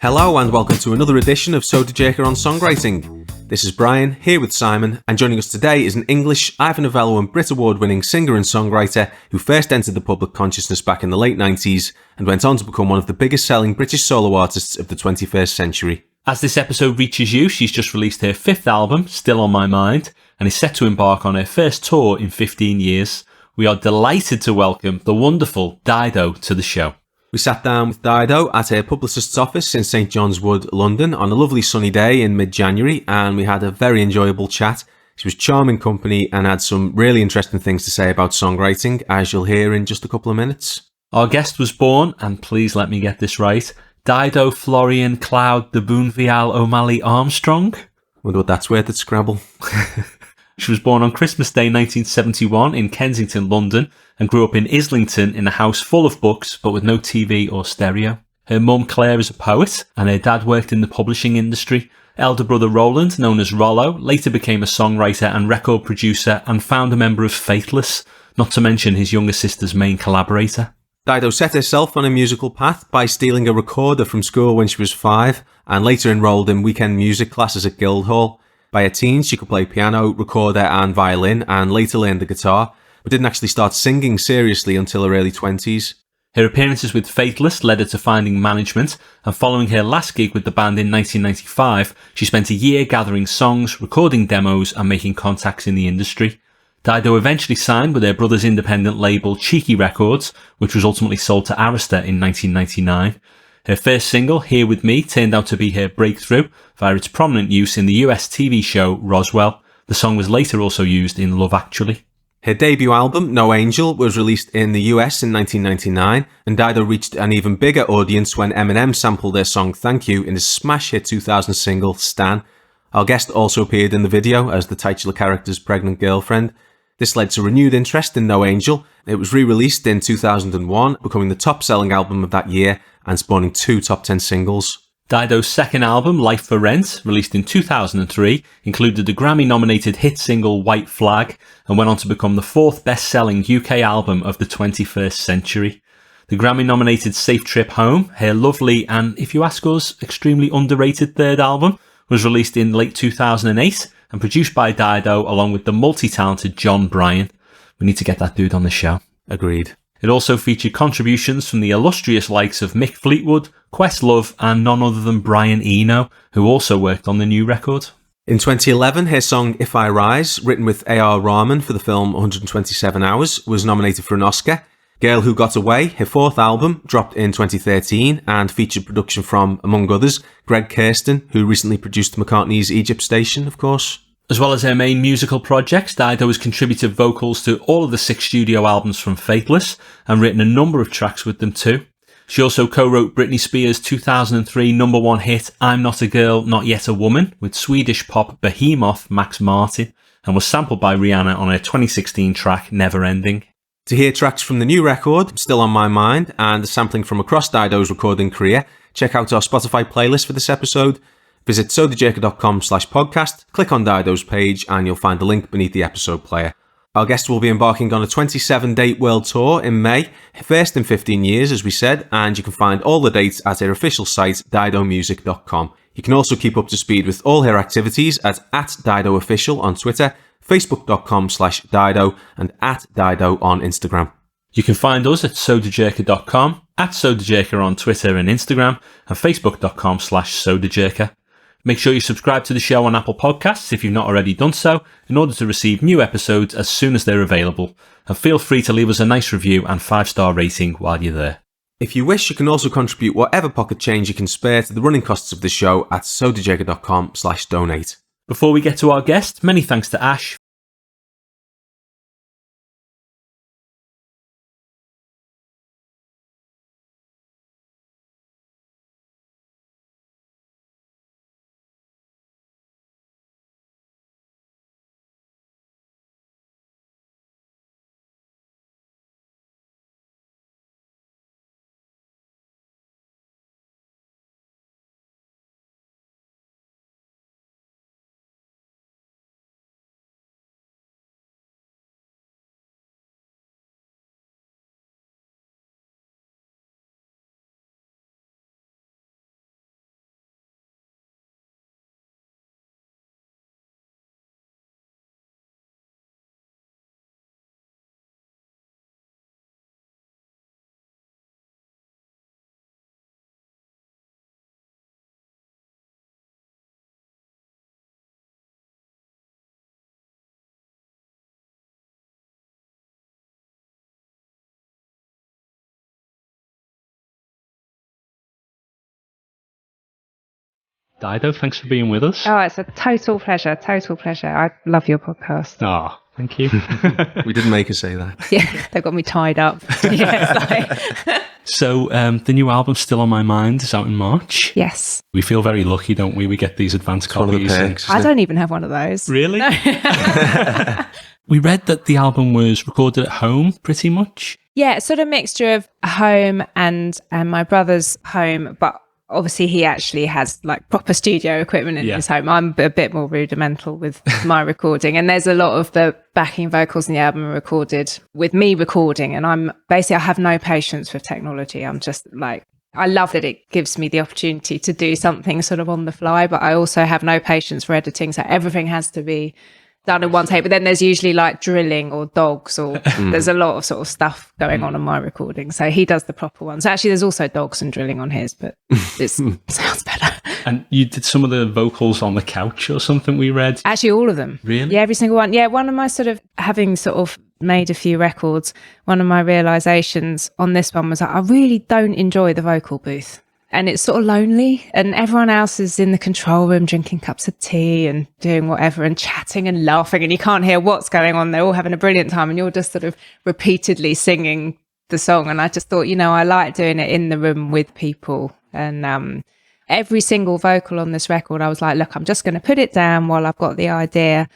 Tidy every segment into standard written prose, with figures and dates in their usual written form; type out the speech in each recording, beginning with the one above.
Hello and welcome to another edition of Sodajerker On Songwriting. This is Brion, here with Simon, and joining us today is an English, Ivor Novello and Brit Award-winning singer and songwriter who first entered the public consciousness back in the late 90s and went on to become one of the biggest-selling British solo artists of the 21st century. As this episode reaches you, she's just released her 5th album, Still On My Mind, and is set to embark on her first tour in 15 years. We are delighted to welcome the wonderful Dido to the show. We sat down with Dido at her publicist's office in St John's Wood, London, on a lovely sunny day in mid-January, and we had a very enjoyable chat. She was charming company and had some really interesting things to say about songwriting, as you'll hear in just a couple of minutes. Our guest was born, and please let me get this right, Dido Florian Cloud de Boonvial O'Malley Armstrong. Wonder what that's worth at Scrabble. She was born on Christmas Day 1971 in Kensington, London, and grew up in Islington in a house full of books but with no TV or stereo. Her mum Claire is a poet, and her dad worked in the publishing industry. Elder brother Roland, known as Rollo, later became a songwriter and record producer and founder member of Faithless, not to mention his younger sister's main collaborator. Dido set herself on a musical path by stealing a recorder from school when she was 5 and later enrolled in weekend music classes at Guildhall. By her teens, she could play piano, recorder and violin, and later learned the guitar, but didn't actually start singing seriously until her early 20s. Her appearances with Faithless led her to finding management, and following her last gig with the band in 1995, she spent a year gathering songs, recording demos and making contacts in the industry. Dido eventually signed with her brother's independent label Cheeky Records, which was ultimately sold to Arista in 1999. Her first single, Here With Me, turned out to be her breakthrough via its prominent use in the US TV show Roswell. The song was later also used in Love Actually. Her debut album, No Angel, was released in the US in 1999, and Dido reached an even bigger audience when Eminem sampled her song Thank You in his smash hit 2000 single, Stan. Our guest also appeared in the video as the titular character's pregnant girlfriend. This led to renewed interest in No Angel. It was re-released in 2001, becoming the top-selling album of that year and spawning 2 top 10 singles. Dido's second album, Life for Rent, released in 2003, included the Grammy-nominated hit single White Flag and went on to become the 4th best-selling UK album of the 21st century. The Grammy-nominated Safe Trip Home, her lovely and, if you ask us, extremely underrated third album, was released in late 2008 and produced by Dido along with the multi-talented John Brion. We need to get that dude on the show. Agreed. It also featured contributions from the illustrious likes of Mick Fleetwood, Questlove and none other than Brian Eno, who also worked on the new record. In 2011, her song If I Rise, written with A.R. Rahman for the film 127 Hours, was nominated for an Oscar. Girl Who Got Away, her 4th album, dropped in 2013 and featured production from, among others, Greg Kurstin, who recently produced McCartney's Egypt Station, of course. As well as her main musical projects, Dido has contributed vocals to all of the 6 studio albums from Faithless and written a number of tracks with them too. She also co-wrote Britney Spears' 2003 number 1 hit I'm Not a Girl, Not Yet a Woman with Swedish pop behemoth Max Martin and was sampled by Rihanna on her 2016 track Never Ending. To hear tracks from the new record, Still On My Mind, and the sampling from across Dido's recording career, check out our Spotify playlist for this episode. Visit sodajerker.com/podcast, click on Dido's page, and you'll find the link beneath the episode player. Our guest will be embarking on a 27-date world tour in May, first in 15 years, as we said, and you can find all the dates at her official site, didomusic.com. You can also keep up to speed with all her activities at @DidoOfficial on Twitter, facebook.com/Dido, and @Dido on Instagram. You can find us at sodajerker.com, @Sodajerker on Twitter and Instagram, and facebook.com/Sodajerker. Make sure you subscribe to the show on Apple Podcasts if you've not already done so, in order to receive new episodes as soon as they're available. And feel free to leave us a nice review and 5-star rating while you're there. If you wish, you can also contribute whatever pocket change you can spare to the running costs of the show at sodajerker.com/donate. Before we get to our guest, many thanks to Ash Dido, thanks for being with us. Oh, it's a total pleasure. Total pleasure. I love your podcast. Oh, thank you. We didn't make her say that. Yeah, they got me tied up. So the new album's Still On My Mind is out in March. Yes. We feel very lucky, don't we? We get these advance One of the copies. perks, I isn't it? don't even have one of those. Really? We read that the album was recorded at home, pretty much. Yeah, sort of mixture of home and my brother's home, but obviously he actually has like proper studio equipment in his home. I'm a bit more rudimental with my recording, and there's a lot of the backing vocals in the album are recorded with me recording, and I have no patience with technology. I'm just like, I love that it gives me the opportunity to do something sort of on the fly, but I also have no patience for editing, so everything has to be done in one take. But then there's usually like drilling or dogs, or there's a lot of sort of stuff going on my recording. So he does the proper ones. Actually, there's also dogs and drilling on his, but it sounds better. And you did some of the vocals on the couch or something, we read. Actually, all of them. Really? Yeah, every single one. Yeah, one of my sort of, having sort of made a few records, one of my realizations on this one was that I really don't enjoy the vocal booth. And it's sort of lonely, and everyone else is in the control room drinking cups of tea and doing whatever and chatting and laughing, and you can't hear what's going on. They're all having a brilliant time, and you're just sort of repeatedly singing the song. And I just thought, I like doing it in the room with people. And every single vocal on this record, I was like, look, I'm just going to put it down while I've got the idea,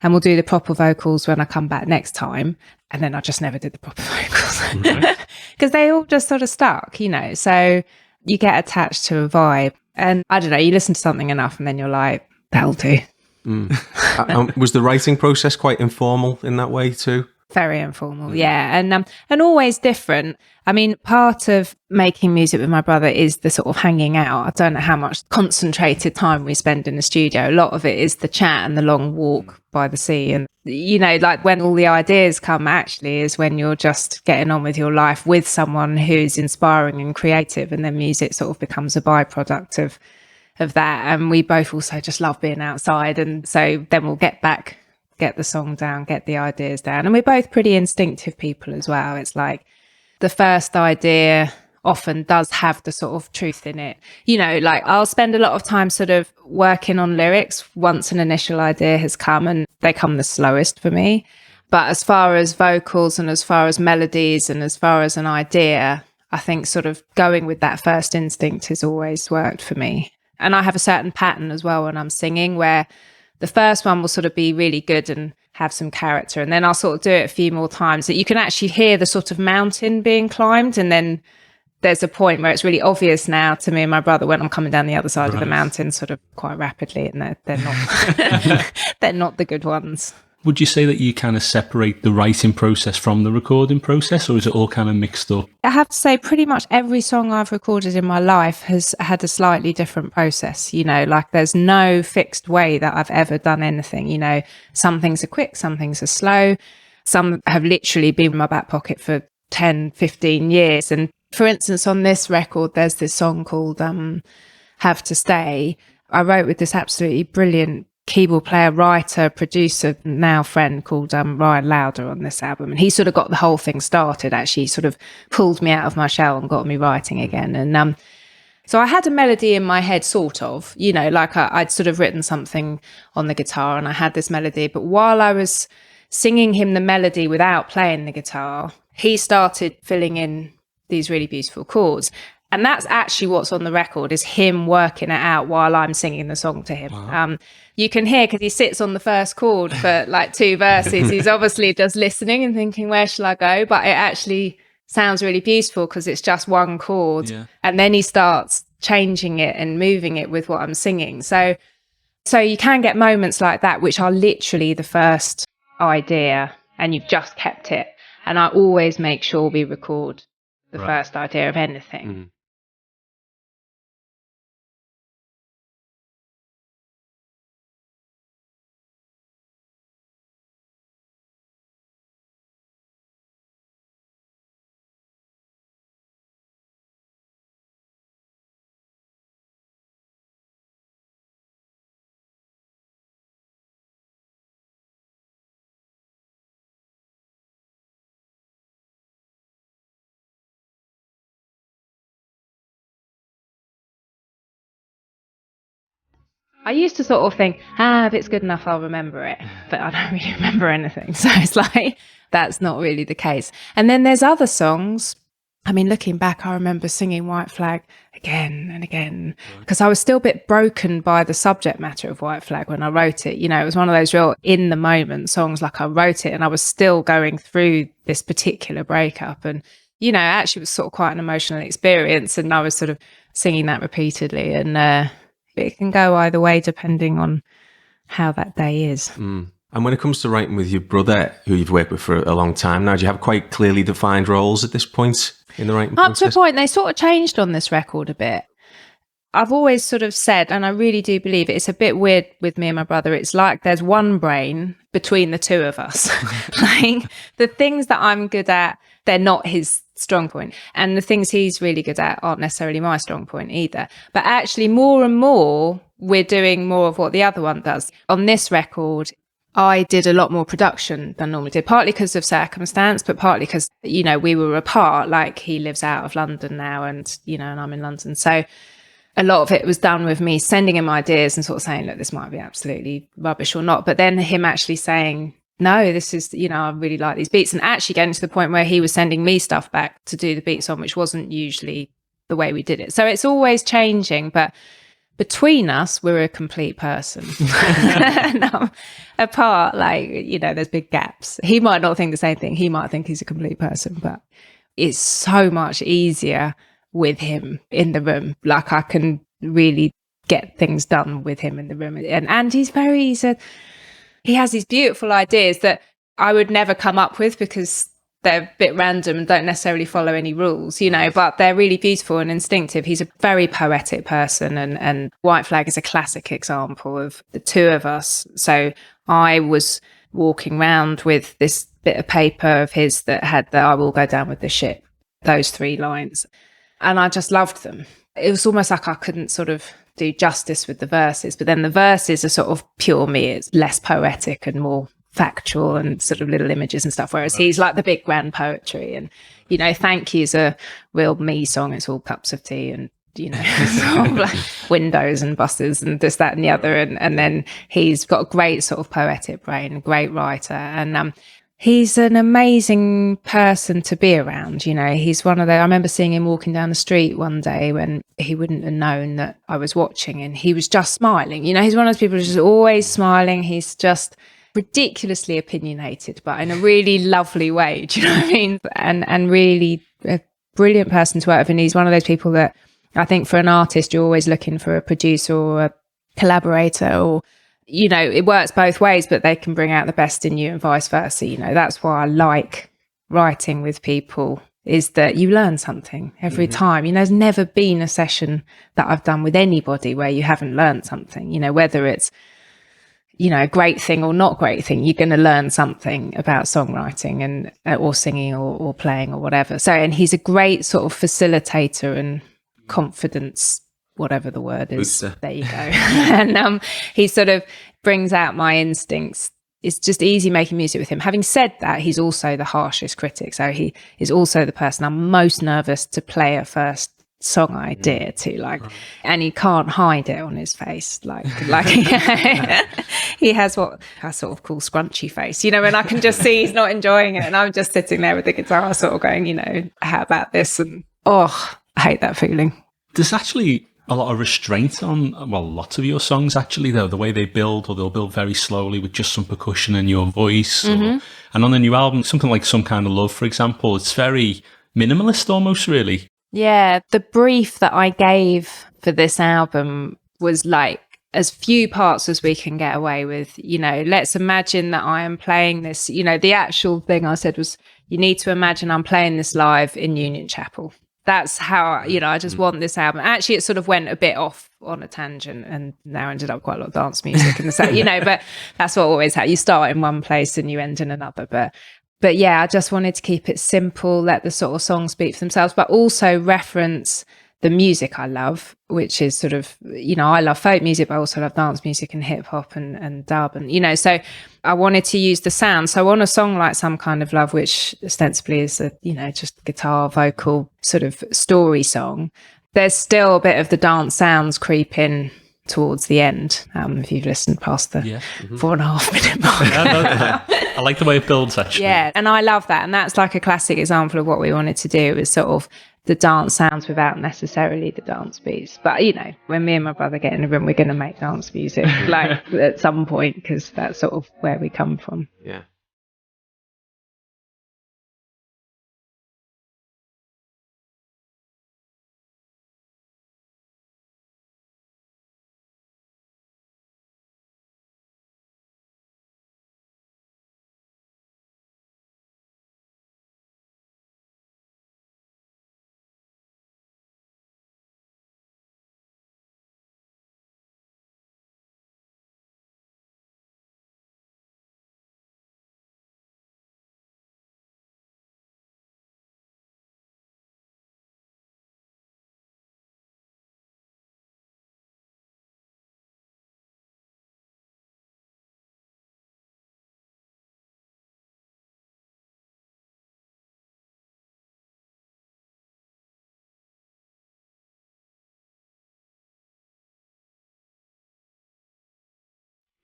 and we'll do the proper vocals when I come back next time. And then I just never did the proper vocals because they all just sort of stuck, so you get attached to a vibe, and I don't know, you listen to something enough and then you're like, that'll do. Was the writing process quite informal in that way too? Very informal, yeah. And always different. I mean, part of making music with my brother is the sort of hanging out. I don't know how much concentrated time we spend in the studio. A lot of it is the chat and the long walk by the sea. And, like when all the ideas come actually is when you're just getting on with your life with someone who's inspiring and creative. And then music sort of becomes a byproduct of that. And we both also just love being outside. And so then we'll get the song down, get the ideas down. And we're both pretty instinctive people as well. It's like the first idea often does have the sort of truth in it. Like I'll spend a lot of time sort of working on lyrics once an initial idea has come, and they come the slowest for me. But as far as vocals and as far as melodies and as far as an idea, I think sort of going with that first instinct has always worked for me. And I have a certain pattern as well when I'm singing, where the first one will sort of be really good and have some character. And then I'll sort of do it a few more times that you can actually hear the sort of mountain being climbed. And then there's a point where it's really obvious now to me and my brother when I'm coming down the other side of the mountain sort of quite rapidly, and they're not, they're not the good ones. Would you say that you kind of separate the writing process from the recording process, or is it all kind of mixed up? I have to say pretty much every song I've recorded in my life has had a slightly different process. Like there's no fixed way that I've ever done anything. Some things are quick, some things are slow. Some have literally been in my back pocket for 10, 15 years. And for instance, on this record, there's this song called Have to Stay. I wrote with this absolutely brilliant keyboard player, writer, producer, now friend called Ryan Lauder on this album. And he sort of got the whole thing started, actually sort of pulled me out of my shell and got me writing again. And so I had a melody in my head, sort of, like I'd sort of written something on the guitar and I had this melody. But while I was singing him the melody without playing the guitar, he started filling in these really beautiful chords. And that's actually what's on the record, is him working it out while I'm singing the song to him. Wow. You can hear, because he sits on the first chord for like 2 verses. He's obviously just listening and thinking, where shall I go? But it actually sounds really beautiful because it's just one chord. Yeah. And then he starts changing it and moving it with what I'm singing. So you can get moments like that, which are literally the first idea and you've just kept it. And I always make sure we record the first idea of anything. Mm. I used to sort of think, if it's good enough, I'll remember it. But I don't really remember anything. So it's like, that's not really the case. And then there's other songs. I mean, looking back, I remember singing White Flag again and again, because I was still a bit broken by the subject matter of White Flag when I wrote it. You know, it was one of those real in the moment songs, like I wrote it and I was still going through this particular breakup. And, you know, actually it was sort of quite an emotional experience. And I was sort of singing that repeatedly. And it can go either way depending on how that day is. And when it comes to writing with your brother, who you've worked with for a long time now, do you have quite clearly defined roles at this point in the writing process? Up to a point, they sort of changed on this record a bit. I've always sort of said, and I really do believe it, it's a bit weird with me and my brother. It's like there's one brain between the two of us. Like the things that I'm good at, they're not his strong point. And the things he's really good at aren't necessarily my strong point either. But actually more and more, we're doing more of what the other one does. On this record, I did a lot more production than I normally did, partly because of circumstance, but partly because, you know, we were apart. Like he lives out of London now and, you know, and I'm in London. So a lot of it was done with me sending him ideas and sort of saying, look, this might be absolutely rubbish or not. But then him actually saying, no, this is, you know, I really like these beats, and actually getting to the point where he was sending me stuff back to do the beats on, which wasn't usually the way we did it. So it's always changing, but between us, we're a complete person. And apart, like, you know, there's big gaps. He might not think the same thing. He might think he's a complete person, but it's so much easier with him in the room. Like I can really get things done with him in the room. And he has these beautiful ideas that I would never come up with because they're a bit random and don't necessarily follow any rules, you know, but they're really beautiful and instinctive. He's a very poetic person, and White Flag is a classic example of the two of us. So I was walking around with this bit of paper of his that had the "I will go down with the ship," those 3 lines. And I just loved them. It was almost like I couldn't sort of do justice with the verses, but then the verses are sort of pure me. It's less poetic and more factual and sort of little images and stuff, whereas he's like the big grand poetry. And, you know, Thank You's a real me song. It's all cups of tea and, you know, sort of like windows and buses and this, that and the other. And then he's got a great sort of poetic brain, a great writer. And he's an amazing person to be around. You know, he's one of the, I remember seeing him walking down the street one day when he wouldn't have known that I was watching, and he was just smiling. You know, he's one of those people who's just always smiling. He's just ridiculously opinionated, but in a really lovely way. Do you know what I mean? And really a brilliant person to work with. And he's one of those people that I think for an artist, you're always looking for a producer or a collaborator, or, you know, it works both ways, but they can bring out the best in you and vice versa. You know, that's why I like writing with people, is that you learn something every time. You know, there's never been a session that I've done with anybody where you haven't learned something, you know, whether it's, you know, a great thing or not great thing, you're going to learn something about songwriting and or singing or playing or whatever. So, and he's a great sort of facilitator and confidence, whatever the word is. Booster. There you go. And he sort of brings out my instincts. It's just easy making music with him. Having said that, he's also the harshest critic. So he is also the person I'm most nervous to play a first song idea to, like, and he can't hide it on his face, like he has what I sort of call scrunchy face, you know, and I can just see he's not enjoying it, and I'm just sitting there with the guitar sort of going, you know, how about this? And I hate that feeling. There's actually a lot of restraint on, well, lots of your songs actually, though, the way they build, or they'll build very slowly with just some percussion and your voice. And on the new album, something like Some Kind of Love, for example, it's very minimalist almost, really. Yeah, the brief that I gave for this album was like, as few parts as we can get away with. You know, let's imagine that I am playing this, you know, the actual thing I said was, you need to imagine I'm playing this live in Union Chapel. That's how, you know, I just want this album. Actually, it sort of went a bit off on a tangent and now ended up quite a lot of dance music and the same, you know, but that's what always happens. You start in one place and you end in another. But yeah, I just wanted to keep it simple, let the sort of songs speak for themselves, but also reference the music I love, which is sort of, you know, I love folk music, but I also love dance music and hip hop and dub. And, you know, so I wanted to use the sound. So on a song like Some Kind of Love, which ostensibly is a, you know, just guitar, vocal sort of story song, there's still a bit of the dance sounds creep in towards the end, if you've listened past the 4.5 minute mark. I like the way it builds, actually. Yeah, and I love that. And that's like a classic example of what we wanted to do, is sort of the dance sounds without necessarily the dance beats. But, you know, when me and my brother get in the room, we're going to make dance music like at some point, because that's sort of where we come from. Yeah.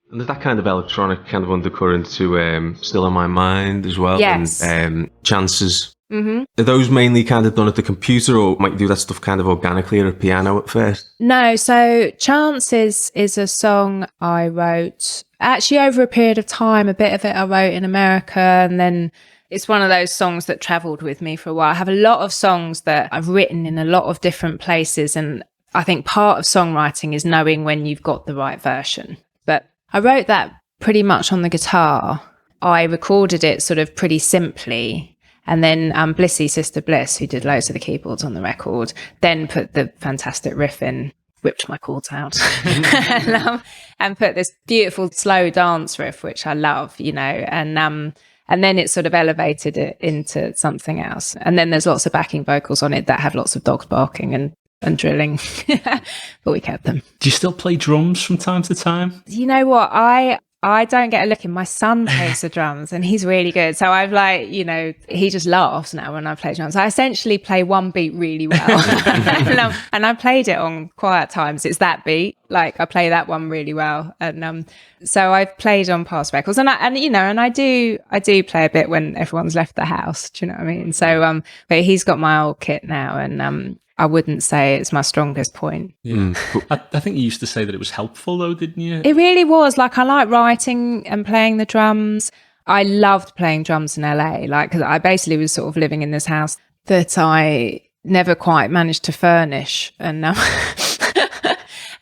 And there's that kind of electronic kind of undercurrent to Still on My Mind as well. Yes. And Chances. Mm-hmm. Are those mainly kind of done at the computer, or might you do that stuff kind of organically or at piano at first? No, so Chances is a song I wrote actually over a period of time. A bit of it I wrote in America, and then it's one of those songs that travelled with me for a while. I have a lot of songs that I've written in a lot of different places, and I think part of songwriting is knowing when you've got the right version. But I wrote that pretty much on the guitar. I recorded it sort of pretty simply. And then Blissy, Sister Bliss, who did loads of the keyboards on the record, then put the fantastic riff in, whipped my chords out, and put this beautiful slow dance riff, which I love, you know, and then it sort of elevated it into something else. And then there's lots of backing vocals on it that have lots of dogs barking and drilling, but we kept them. Do you still play drums from time to time? You know what? I don't get a look in. My son plays the drums and he's really good. So I've like, you know, he just laughs now when I play drums. I essentially play one beat really well. and I played it on quiet times. It's that beat. Like I play that one really well. And so I've played on past records, and I do play a bit when everyone's left the house. Do you know what I mean? So but he's got my old kit now, and I wouldn't say it's my strongest point. Yeah. I think you used to say that it was helpful though, didn't you? It really was. Like I like writing and playing the drums. I loved playing drums in LA. Like, 'cause I basically was sort of living in this house that I never quite managed to furnish. And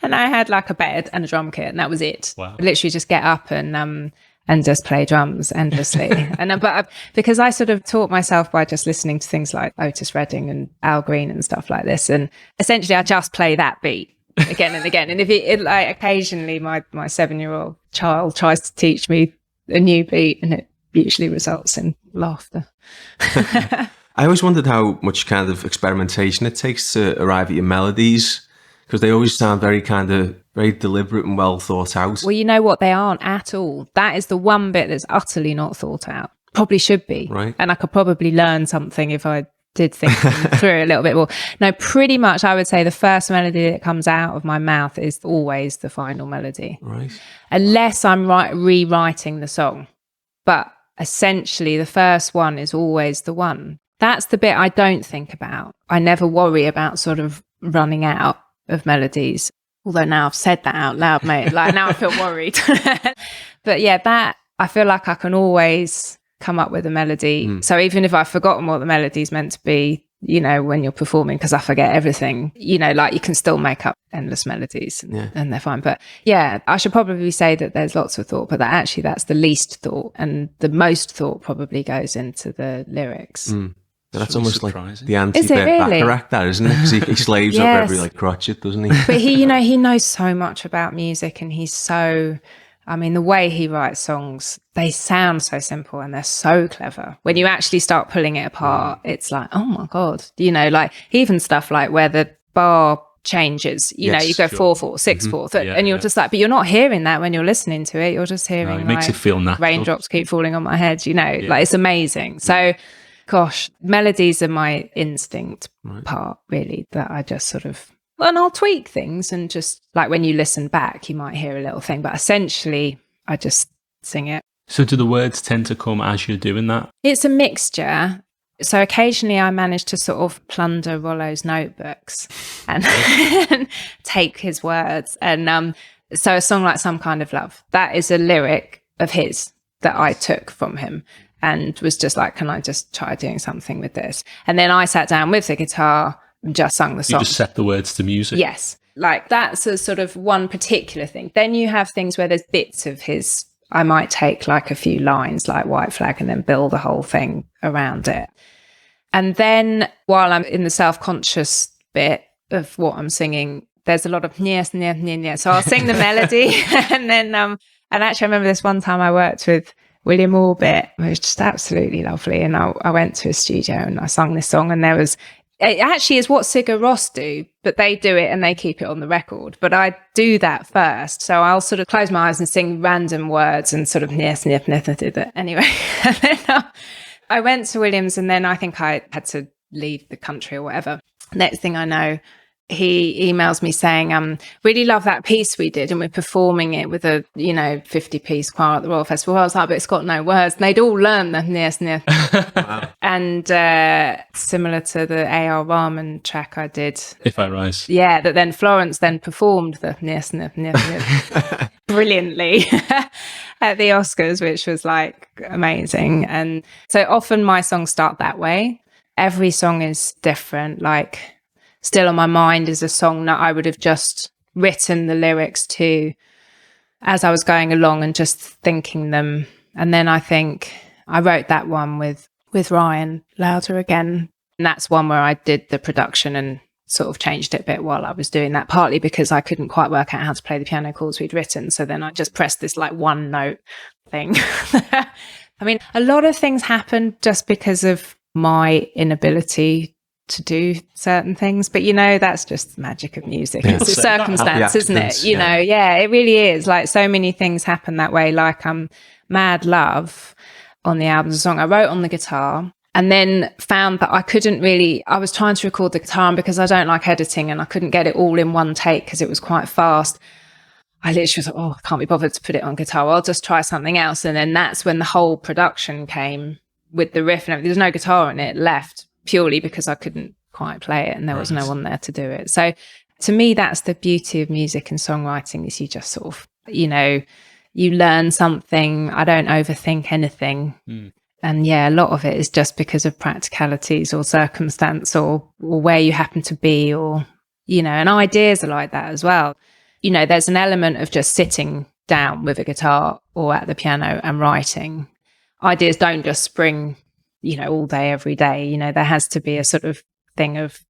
and I had like a bed and a drum kit, and that was it. Wow. I'd literally just get up and just play drums endlessly. Because I sort of taught myself by just listening to things like Otis Redding and Al Green and stuff like this. And essentially I just play that beat again and again. And if it like occasionally my 7-year-old child tries to teach me a new beat, and it usually results in laughter. I always wondered how much kind of experimentation it takes to arrive at your melodies, because they always sound very deliberate and well thought out. Well, you know what? They aren't at all. That is the one bit that's utterly not thought out. Probably should be. Right. And I could probably learn something if I did think through it a little bit more. No, pretty much I would say the first melody that comes out of my mouth is always the final melody. Right. Unless I'm rewriting the song. But essentially the first one is always the one. That's the bit I don't think about. I never worry about sort of running out of melodies. Although now I've said that out loud, mate, like now I feel worried. But yeah, that I feel like I can always come up with a melody. So even if I've forgotten what the melody's meant to be, you know, when you're performing, because I forget everything, you know, like you can still make up endless melodies and they're fine. But yeah, I should probably say that there's lots of thought, but that's the least thought, and the most thought probably goes into the lyrics. That's almost surprising. like the anti-Burt really? Bacharach, that, isn't it? Because he slaves over every like crotchet, doesn't he? But he knows so much about music, and he's so, I mean, the way he writes songs, they sound so simple and they're so clever. When you actually start pulling it apart, it's like, oh my God, you know, like even stuff like where the bar changes, you know, you go 4/4, 6/4, and you're just like, but you're not hearing that when you're listening to it. You're just hearing it makes it feel natural. Raindrops keep falling on my head, you know, like it's amazing. So, gosh, melodies are my instinct part, really, that I just sort of And I'll tweak things, and just like when you listen back, you might hear a little thing, but essentially I just sing it. So do the words tend to come as you're doing that? It's a mixture. So occasionally I manage to sort of plunder Rollo's notebooks and take his words. And so a song like Some Kind of Love, that is a lyric of his that I took from him and was just like, can I just try doing something with this? And then I sat down with the guitar and just sung the song. You just set the words to music? Yes. Like that's a sort of one particular thing. Then you have things where there's bits of his, I might take like a few lines like White Flag and then build a whole thing around it. And then while I'm in the self-conscious bit of what I'm singing, there's a lot of yes, yes, yes, yes. So I'll sing the melody and then, and actually I remember this one time I worked with William Orbit, it was just absolutely lovely. And I went to his studio and I sung this song, and there was, it actually is what Síguenos do, but they do it and they keep it on the record. But I do that first. So I'll sort of close my eyes and sing random words and sort of yes, yes, yes, yes. Anyway, and then I went to Williams, and then I think I had to leave the country or whatever. Next thing I know, he emails me saying, really love that piece we did, and we're performing it with a 50-piece choir at the Royal Festival. I was like, but it's got no words. And they'd all learned the yes, yes. Wow. And similar to the A.R. Rahman track I did, If I Rise. Yeah, that then Florence then performed the yes, yes, yes brilliantly at the Oscars, which was like amazing. And so often my songs start that way. Every song is different. Like Still on My Mind is a song that I would have just written the lyrics to as I was going along and just thinking them. And then I think I wrote that one with Ryan, Louder Again. And that's one where I did the production and sort of changed it a bit while I was doing that, partly because I couldn't quite work out how to play the piano chords we'd written. So then I just pressed this like one note thing. I mean, a lot of things happen just because of my inability to do certain things, but that's just the magic of music. Yeah. It's a circumstance, isn't it? It really is. Like so many things happen that way. Like Mad Love on the album, a song I wrote on the guitar, and then found that I was trying to record the guitar, and because I don't like editing and I couldn't get it all in one take because it was quite fast, I literally thought, I can't be bothered to put it on guitar. I'll just try something else. And then that's when the whole production came with the riff and everything. There's no guitar in it left, purely because I couldn't quite play it and there was no one there to do it. So to me, that's the beauty of music and songwriting, is you just sort of, you learn something. I don't overthink anything. And a lot of it is just because of practicalities or circumstance or where you happen to be, or, and ideas are like that as well. There's an element of just sitting down with a guitar or at the piano and writing. Ideas don't just spring all day, every day. There has to be a sort of thing of,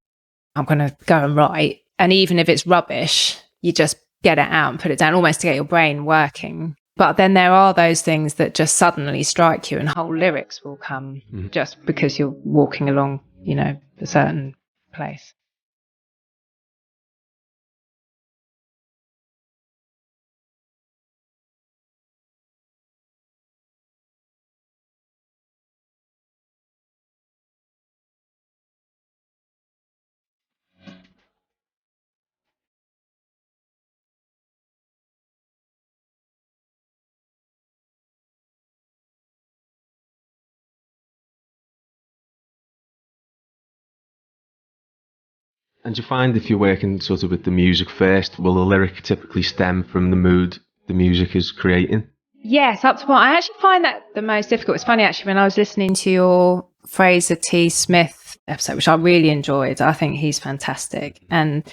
I'm going to go and write. And even if it's rubbish, you just get it out and put it down, almost to get your brain working. But then there are those things that just suddenly strike you, and whole lyrics will come just because you're walking along, a certain place. And do you find if you're working sort of with the music first, will the lyric typically stem from the mood the music is creating? Yes, up to point. I actually find that the most difficult. It's funny, actually, when I was listening to your Fraser T. Smith episode, which I really enjoyed. I think he's fantastic. And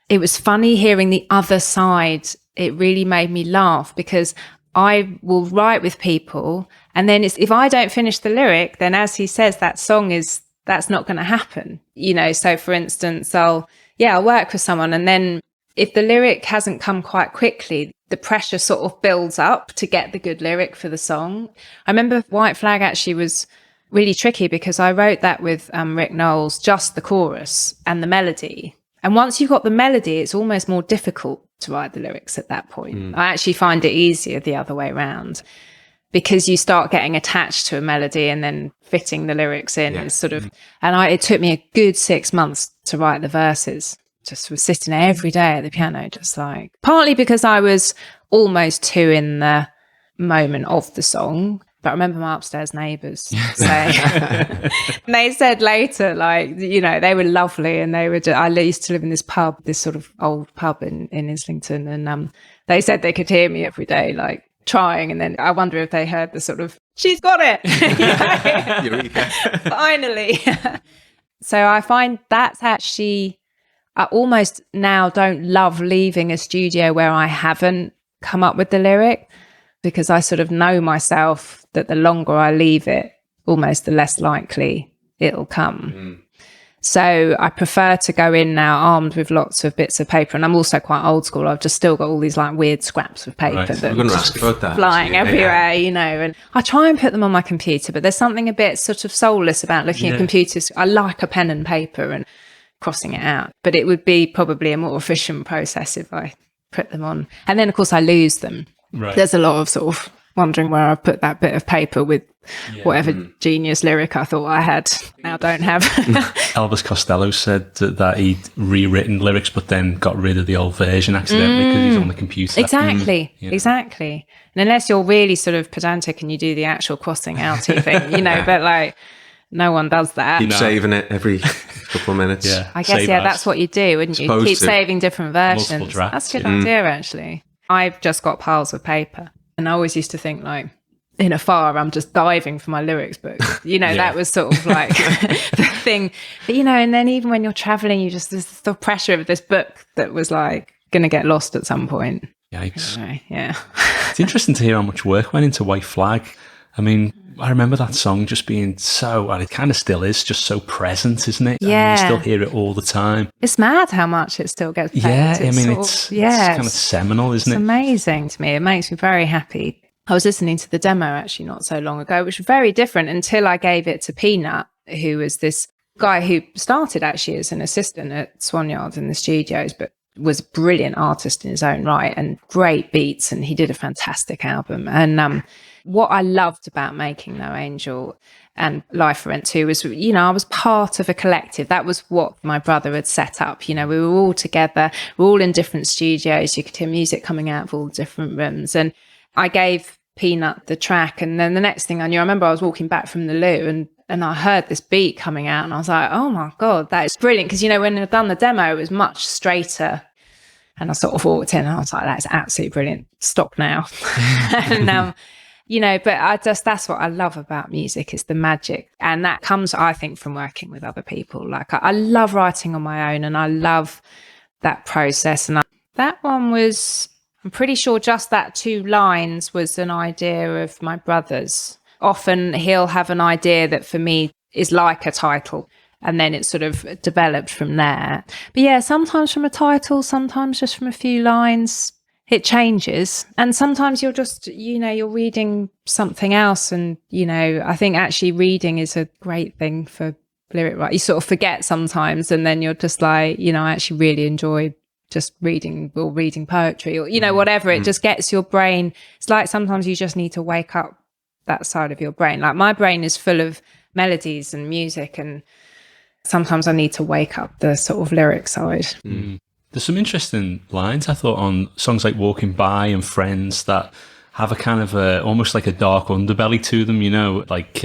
it was funny hearing the other side. It really made me laugh, because I will write with people, and then if I don't finish the lyric, then as he says, that's not going to happen. So for instance, I'll work with someone, and then if the lyric hasn't come quite quickly, the pressure sort of builds up to get the good lyric for the song. I remember White Flag actually was really tricky, because I wrote that with Rick Knowles, just the chorus and the melody. And once you've got the melody, it's almost more difficult to write the lyrics at that point. I actually find it easier the other way around, because you start getting attached to a melody and then fitting the lyrics in is sort of, and it took me a good 6 months to write the verses. just was sitting there every day at the piano, just like, partly because I was almost too in the moment of the song. But I remember my upstairs neighbours saying, they said later, like, you know, they were lovely, and they were I used to live in this pub, this sort of old pub in Islington, and they said they could hear me every day, like, trying, and then I wonder if they heard the sort of, she's got it, finally. So I find that's actually, I almost now don't love leaving a studio where I haven't come up with the lyric, because I sort of know myself that the longer I leave it, almost the less likely it'll come. So I prefer to go in now armed with lots of bits of paper. And I'm also quite old school. I've just still got all these like weird scraps of paper that I'm going to ask about that, flying everywhere, you know. And I try and put them on my computer, but there's something a bit sort of soulless about looking at computers. I like a pen and paper and crossing it out. But it would be probably a more efficient process if I put them on. And then, of course, I lose them. Right. There's a lot of sort of wondering where I put that bit of paper with whatever genius lyric I thought I had, now don't have. Elvis Costello said that he'd rewritten lyrics but then got rid of the old version accidentally because he's on the computer. Exactly. And unless you're really sort of pedantic and you do the actual crossing out thing, you know, but like no one does that. Keep saving it every couple of minutes. I guess, that's what you do, wouldn't you? Keep saving different versions. That's a good idea, actually. I've just got piles of paper. And I always used to think, like, in a fire, I'm just diving for my lyrics book. You know, that was sort of like the thing. But, you know, and then even when you're traveling, there's the pressure of this book that was like going to get lost at some point. Yikes. Yeah. It's interesting to hear how much work went into White Flag. I mean, I remember that song just being so, and it kind of still is, just so present, isn't it? Yeah. I mean, you still hear it all the time. It's mad how much it still gets played. Yeah, I mean, it's kind of seminal, isn't it? It's amazing to me. It makes me very happy. I was listening to the demo actually not so long ago, which was very different until I gave it to Peanut, who was this guy who started actually as an assistant at Swan-Yard in the studios, but was a brilliant artist in his own right and great beats. And he did a fantastic album. And what I loved about making No Angel and Life for Rent 2 was, you know, I was part of a collective. That was what my brother had set up. You know, we were all together, we were all in different studios. You could hear music coming out of all different rooms. And I gave Peanut the track. And then the next thing I knew, I remember I was walking back from the loo and I heard this beat coming out and I was like, oh my God, that is brilliant. Because, you know, when I'd done the demo, it was much straighter. And I sort of walked in and I was like, that's absolutely brilliant. Stop now. And, you know, but that's what I love about music is the magic. And that comes, I think, from working with other people. Like I love writing on my own and I love that process. And that one was, I'm pretty sure just that 2 lines was an idea of my brother's. Often he'll have an idea that for me is like a title. And then it sort of developed from there. But yeah, sometimes from a title, sometimes just from a few lines. It changes. And sometimes you're just, you know, you're reading something else. And, you know, I think actually reading is a great thing for lyric writing. You sort of forget sometimes and then you're just like, you know, I actually really enjoy just reading or reading poetry or, you know, whatever. It just gets your brain. It's like sometimes you just need to wake up that side of your brain. Like my brain is full of melodies and music and sometimes I need to wake up the sort of lyric side. There's some interesting lines, I thought, on songs like Walking By and Friends that have a kind of almost like a dark underbelly to them, you know, like,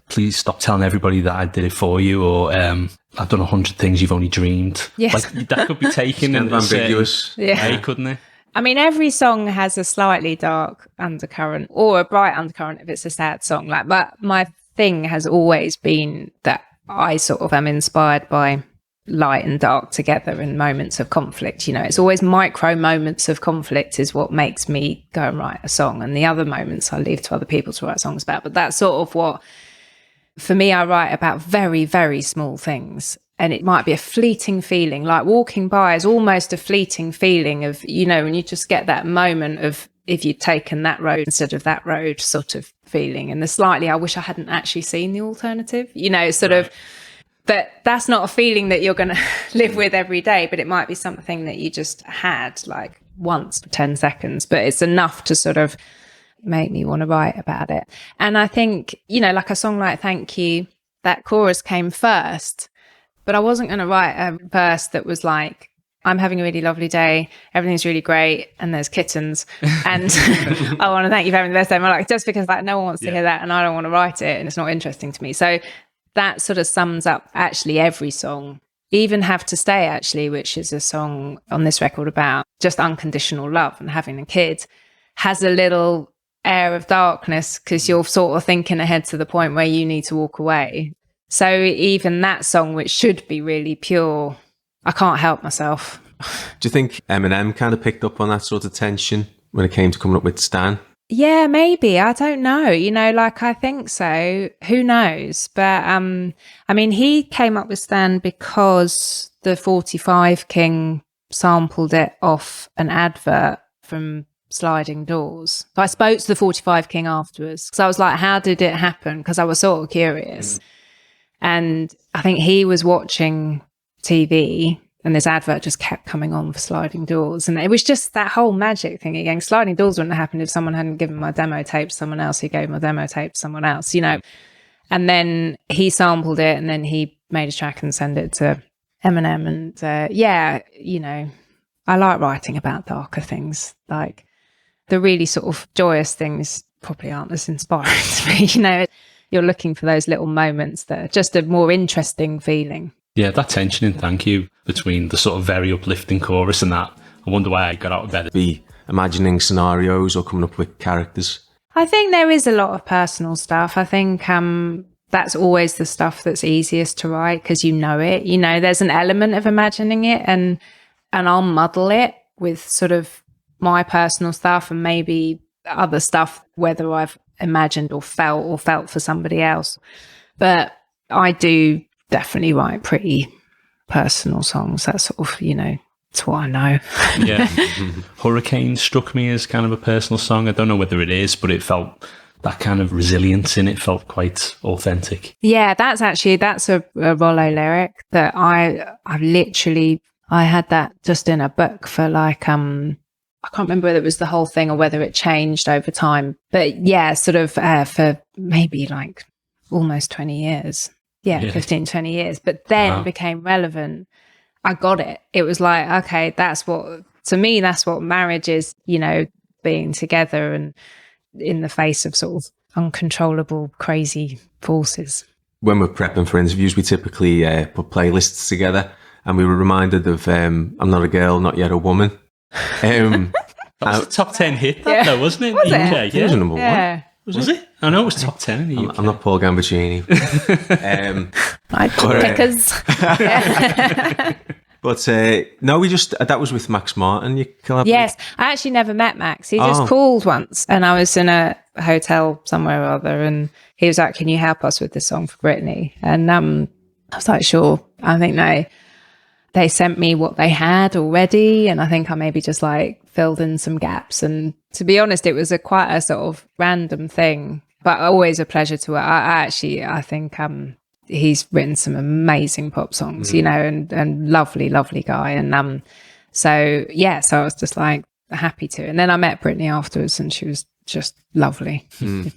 please stop telling everybody that I did it for you, or I've done 100 things you've only dreamed. Yes. Like, that could be taken in ambiguous way, couldn't it? I mean, every song has a slightly dark undercurrent or a bright undercurrent if it's a sad song. Like, but my thing has always been that I sort of am inspired by light and dark together in moments of conflict. You know, it's always micro moments of conflict is what makes me go and write a song, and the other moments I leave to other people to write songs about. But that's sort of what, for me, I write about very, very small things. And it might be a fleeting feeling, like Walking By is almost a fleeting feeling of, you know, when you just get that moment of if you'd taken that road instead of that road sort of feeling. And the slightly, I wish I hadn't actually seen the alternative, you know, sort of. But that's not a feeling that you're going to live with every day, but it might be something that you just had like once for 10 seconds, but it's enough to sort of make me want to write about it. And I think, you know, like a song like Thank You, that chorus came first, but I wasn't going to write a verse that was like I'm having a really lovely day. Everything's really great. And there's kittens. And I want to thank you for having the best day of my life. Just because like no one wants to hear that and I don't want to write it and it's not interesting to me. So that sort of sums up actually every song. Even Have to Stay, actually, which is a song on this record about just unconditional love and having a kid, has a little air of darkness because you're sort of thinking ahead to the point where you need to walk away. So even that song, which should be really pure, I can't help myself. Do you think Eminem kind of picked up on that sort of tension when it came to coming up with Stan? Yeah, maybe. I don't know. You know, like I think so. Who knows? But I mean, he came up with Stan because the 45 King sampled it off an advert from Sliding Doors. So I spoke to the 45 King afterwards because I was like, how did it happen? Because I was sort of curious. And I think he was watching TV and this advert just kept coming on for Sliding Doors. And it was just that whole magic thing again. Sliding Doors wouldn't have happened if someone hadn't given my demo tape to someone else who gave my demo tape to someone else, you know. And then he sampled it and then he made a track and sent it to Eminem. And yeah, you know, I like writing about darker things. Like the really sort of joyous things probably aren't as inspiring to me, you know. You're looking for those little moments that are just a more interesting feeling. Yeah, that tension in Thank You between the sort of very uplifting chorus and that. I wonder why I got out of bed. Be imagining scenarios or coming up with characters. I think there is a lot of personal stuff. I think that's always the stuff that's easiest to write because you know it. You know, there's an element of imagining it and I'll muddle it with sort of my personal stuff and maybe other stuff, whether I've imagined or felt for somebody else. But I do definitely write pretty personal songs. That's sort of, you know, it's what I know. Yeah. Hurricane struck me as kind of a personal song. I don't know whether it is, but it felt that kind of resilience in it felt quite authentic. Yeah, that's a Rollo lyric that I had that just in a book for like, I can't remember whether it was the whole thing or whether it changed over time. But yeah, sort of for maybe like almost 20 years. Yeah, 15, 20 years. But then became relevant. I got it. It was like, okay, to me, that's what marriage is, you know, being together and in the face of sort of uncontrollable, crazy forces. When we're prepping for interviews, we typically put playlists together and we were reminded of I'm Not a Girl, Not Yet a Woman. That was a top 10 hit, though, wasn't it? Was it? UK, It was a number one. Was it? I know it was top 10 in the UK. I'm not Paul Gambaccini. Pickers. But no, that was with Max Martin. You collaborated. Yes, I actually never met Max. He just called once and I was in a hotel somewhere or other and he was like, can you help us with this song for Britney? And I was like, sure. I think they sent me what they had already and I think I maybe just like filled in some gaps. And to be honest, it was quite a sort of random thing, but always a pleasure to work. I think he's written some amazing pop songs, you know, and lovely guy. And so I was just like happy to. And then I met Britney afterwards and she was just lovely,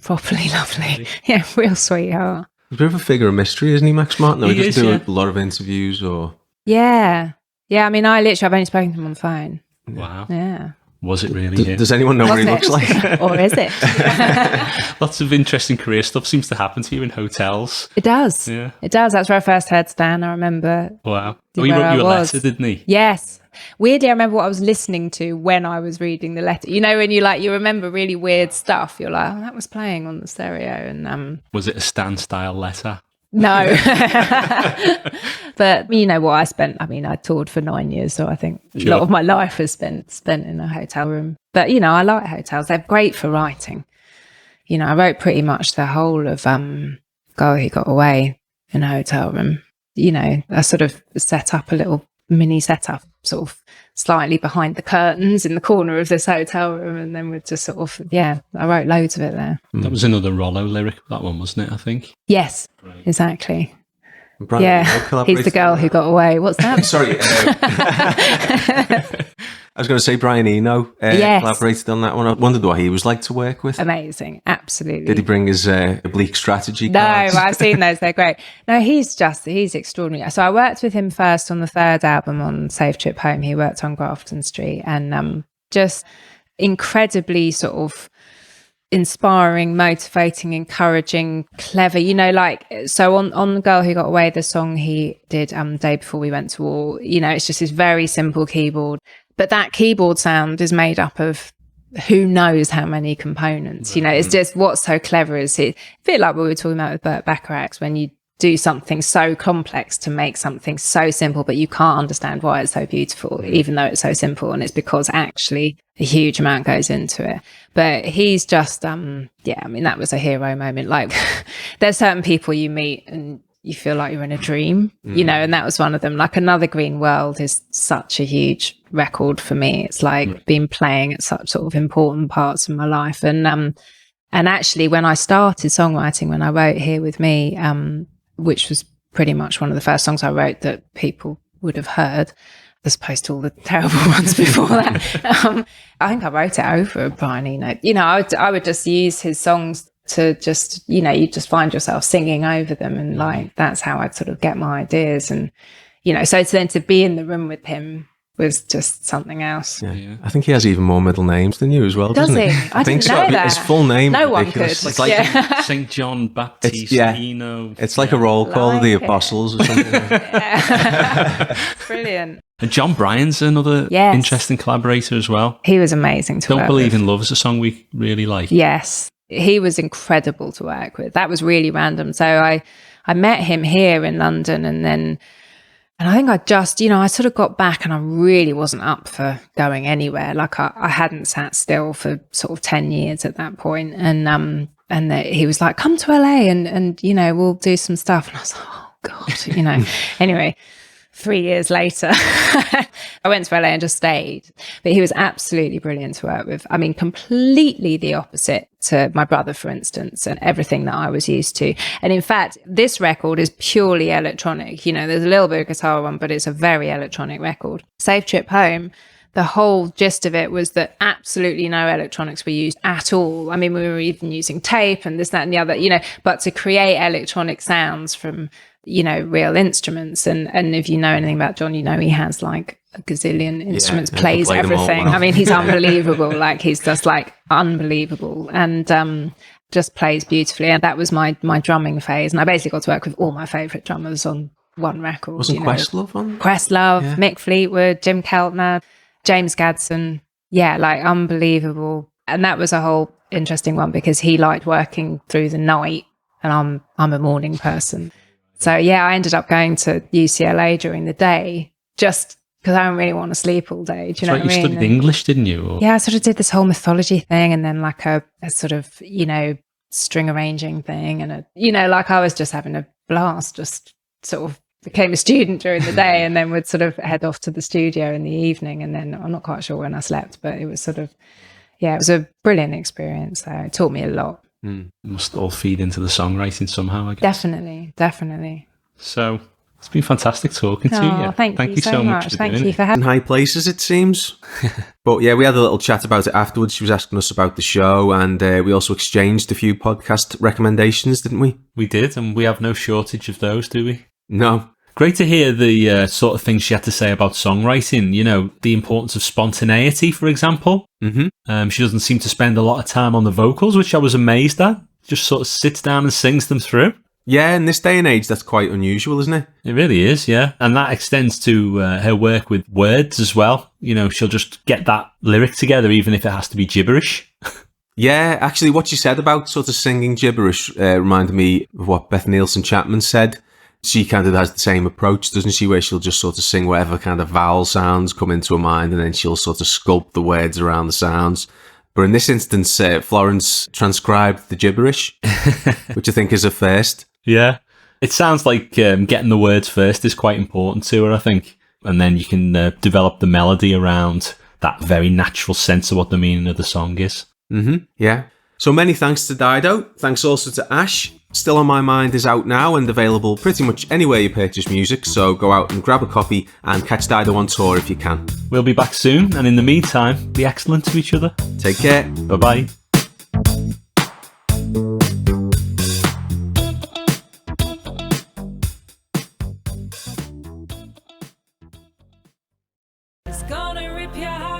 properly lovely. Yeah, real sweetheart. He's a bit of a figure of mystery, isn't he, Max Martin? No, he just do a lot of interviews or... Yeah. I mean, I've only spoken to him on the phone. Wow. Yeah. Was it really? Does anyone know what he looks like? Or is it? Lots of interesting career stuff seems to happen to you in hotels. It does. Yeah. It does. That's where I first heard Stan, I remember. Wow. He wrote you a letter, didn't he? Yes. Weirdly, I remember what I was listening to when I was reading the letter. You know, when you remember really weird stuff, you're like, oh, that was playing on the stereo. And was it a Stan style letter? No. But you know what I toured for 9 years, so I think a lot of my life was spent in a hotel room. But you know, I like hotels. They're great for writing. You know, I wrote pretty much the whole of Girl He Got Away in a hotel room. You know, I sort of set up a little mini setup sort of slightly behind the curtains in the corner of this hotel room, and then we'd just sort of I wrote loads of it there. That was another Rollo lyric, that one, wasn't it, I think? Yes, right. Exactly. Brion Yeah, Eno he's collaborated the girl on who got away. What's that? Sorry. I was going to say Brion Eno Yes. collaborated on that one. I wondered what he was like to work with. Amazing. Absolutely. Did he bring his oblique strategy No, cards? I've seen those. They're great. No, he's extraordinary. So I worked with him first on the third album on Safe Trip Home. He worked on Grafton Street, and just incredibly sort of inspiring, motivating, encouraging, clever, so on The Girl Who Got Away, the song he did Day Before We Went to War, it's just this very simple keyboard, but that keyboard sound is made up of who knows how many components. It's just what's so clever is it, a bit like what we were talking about with Burt Bacharach, when you do something so complex to make something so simple, but you can't understand why it's so beautiful, even though it's so simple. And it's because actually a huge amount goes into it. But he's just, that was a hero moment. Like there's certain people you meet and you feel like you're in a dream, and that was one of them. Like Another Green World is such a huge record for me. It's like been playing at such sort of important parts of my life. And actually when I started songwriting, when I wrote Here With Me, which was pretty much one of the first songs I wrote that people would have heard, as opposed to all the terrible ones before that. I think I wrote it over Brion Eno. I would just use his songs to just, you just find yourself singing over them, and like that's how I'd sort of get my ideas. And so then to be in the room with him was just something else. Yeah. I think he has even more middle names than you as well, Does doesn't he? he? I think didn't know that. His full name. No one ridiculous. could. It's like St. John Baptist Eno. It's like a roll call of the apostles or something. Brilliant. And John Bryan's another interesting collaborator as well. He was amazing to Don't work Believe with. in Love is a song we really like. Yes. He was incredible to work with. That was really random. So I met him here in London, and I think I just, I sort of got back and I really wasn't up for going anywhere. Like I hadn't sat still for sort of 10 years at that point. And he was like, come to LA and we'll do some stuff. And I was like, oh God, Anyway, 3 years later, I went to LA and just stayed. But he was absolutely brilliant to work with. I mean, completely the opposite to my brother, for instance, and everything that I was used to. And in fact, this record is purely electronic. There's a little bit of guitar on, but it's a very electronic record. Safe Trip Home, the whole gist of it was that absolutely no electronics were used at all. I mean, we were even using tape and this, that, and the other, but to create electronic sounds from real instruments. And if you know anything about John, he has like a gazillion instruments, plays everything. I mean, he's unbelievable. Like he's just like unbelievable, and just plays beautifully. And that was my drumming phase. And I basically got to work with all my favourite drummers on one record. Wasn't Questlove on? Questlove, Mick Fleetwood, Jim Keltner, James Gadsden. Yeah, like unbelievable. And that was a whole interesting one because he liked working through the night, and I'm a morning person. So yeah, I ended up going to UCLA during the day just because I don't really want to sleep all day. Do you know what I mean? You studied English, didn't you? Or? Yeah, I sort of did this whole mythology thing, and then like a sort of, string arranging thing. And, like I was just having a blast, just sort of became a student during the day and then would sort of head off to the studio in the evening. And then I'm not quite sure when I slept, but it was sort of, it was a brilliant experience. So it taught me a lot. It must all feed into the songwriting somehow, I guess. Definitely. So it's been fantastic talking to you. Thank you so much. Thank you for having me. In high places, it seems. But yeah, we had a little chat about it afterwards. She was asking us about the show, and we also exchanged a few podcast recommendations, didn't we? We did, and we have no shortage of those, do we? No. Great to hear the sort of things she had to say about songwriting, the importance of spontaneity, for example. Mm-hmm. She doesn't seem to spend a lot of time on the vocals, which I was amazed at. Just sort of sits down and sings them through. Yeah, in this day and age, that's quite unusual, isn't it? It really is, yeah. And that extends to her work with words as well. She'll just get that lyric together, even if it has to be gibberish. Yeah, actually, what she said about sort of singing gibberish reminded me of what Beth Nielsen Chapman said. She kind of has the same approach, doesn't she, where she'll just sort of sing whatever kind of vowel sounds come into her mind, and then she'll sort of sculpt the words around the sounds. But in this instance, Florence transcribed the gibberish, which I think is a first. Yeah. It sounds like getting the words first is quite important to her, I think. And then you can develop the melody around that very natural sense of what the meaning of the song is. Mm-hmm. Yeah. So many thanks to Dido. Thanks also to Ash. Still On My Mind is out now and available pretty much anywhere you purchase music, so go out and grab a copy and catch Dido on tour if you can. We'll be back soon, and in the meantime, be excellent to each other. Take care. Bye-bye. It's gonna rip your heart